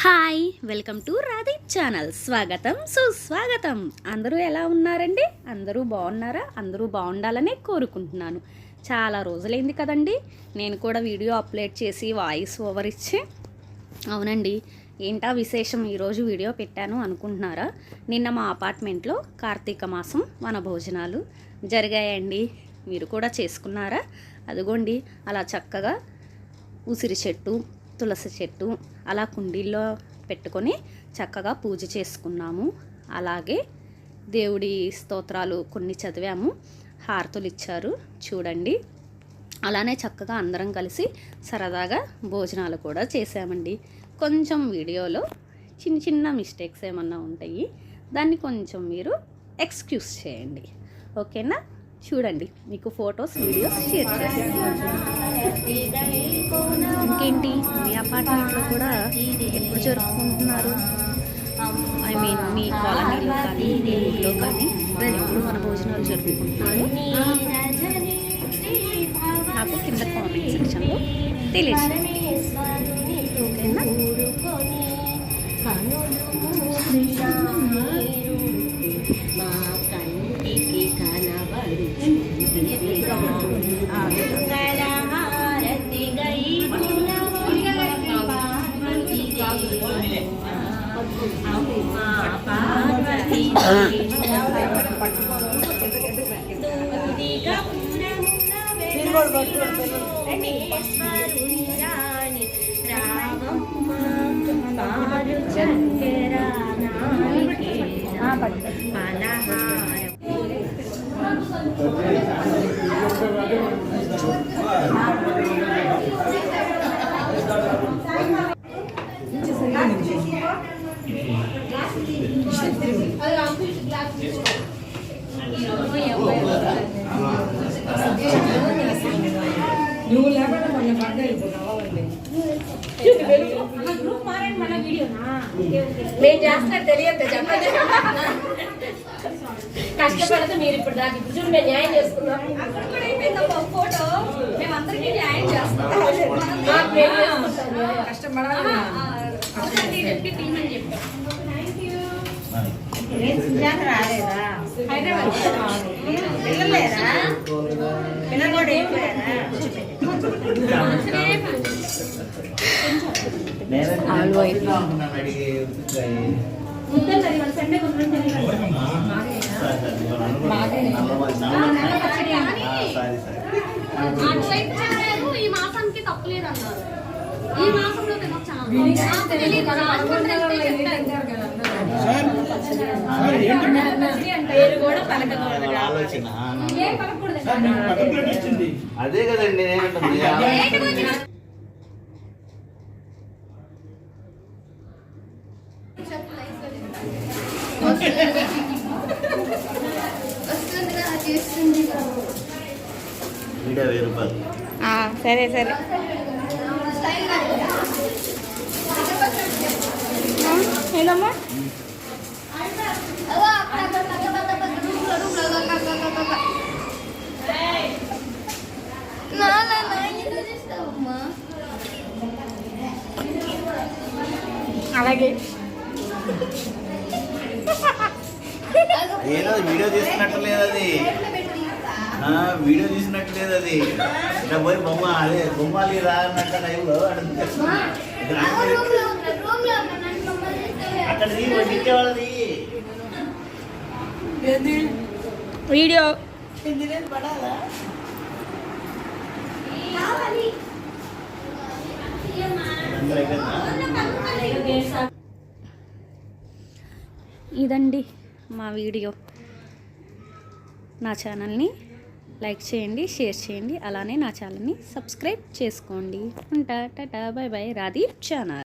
Hi, welcome to Radeep channel. స్వాగతం సుస్వాగతం. అందరూ ఎలా ఉన్నారండి? అందరూ బాగున్నారా? అందరూ బాగుండాలనే కోరుకుంటున్నాను. చాలా రోజులైంది కదండి నేను కూడా వీడియో అప్లోడ్ చేసి వాయిస్ ఓవర్ ఇచ్చి. అవునండి, ఏంటా విశేషం ఈరోజు వీడియో పెట్టాను అనుకుంటున్నారా? నిన్న మా అపార్ట్మెంట్లో కార్తీక మాసం వనభోజనాలు జరిగాయండి. మీరు కూడా చేసుకున్నారా? అదిగోండి, అలా చక్కగా ఉసిరి చెట్టు, తులసి చెట్టు అలా కుండీల్లో పెట్టుకొని చక్కగా పూజ చేసుకున్నాము. అలాగే దేవుడి స్తోత్రాలు కొన్ని చదివాము, హారతులు ఇచ్చారు చూడండి. అలానే చక్కగా అందరం కలిసి సరదాగా భోజనాలు కూడా చేసామండి. కొంచెం వీడియోలో చిన్న చిన్న మిస్టేక్స్ ఏమన్నా ఉంటాయి, దాన్ని కొంచెం మీరు ఎక్స్క్యూజ్ చేయండి, ఓకేనా? చూడండి, మీకు ఫొటోస్ వీడియోస్ షేర్ చేస్తాను. ఇంకేంటి, మీ అపార్ట్మెంట్లో కూడా ఎప్పుడు జరుపుకుంటున్నారు? ఐ మీన్ మీ కాలనీలో కానీ మీ ఊళ్ళో కానీ ఎప్పుడు మన భోజనాలు జరుపుకుంటున్నారు? నాకు కింద కామెంట్ సెక్షన్లో తెలియజేయండి, ఓకేనా? నువ్వు లేకుండా మన పంట నేను చేస్తున్నా తెలియదు చెప్పండి. కష్టపడితే మీరు ఇప్పుడు దాకా ఇప్పుడు చూడు మేము న్యాయం చేసుకున్నాం. ఫోటో మేమందరికీ న్యాయం చేస్తాం. కష్టపడాలి రాలేదా? హైదరాబాద్ పిల్లలేరా? పిల్లలు కూడా అయిపోయారా? ఈ మాసానికి తప్పలేదు అన్నారు. ఈ మాసంలో పేరు కూడా పలకకూడదు. అదే కదండి వీడియో 1000 రూపాయలు. సరే సరే, ఏదమ్మా? అలాగే ఏదో వీడియో తీసుకున్నట్టు లేదు అది, వీడియో తీసినట్టు లేదు అది. ఇక్కడ పోయి బొమ్మ అదే బొమ్మలు రానట్టు లైవ్లో అక్కడ వాళ్ళది వీడియో పడాలా? ఇదండి మా వీడియో. నా ఛానల్ని లైక్ చేయండి, షేర్ చేయండి, అలానే నా ఛానల్ని సబ్స్క్రైబ్ చేసుకోండి. ఉంటా, టాటా, బై బై. రాదీప్ ఛానల్.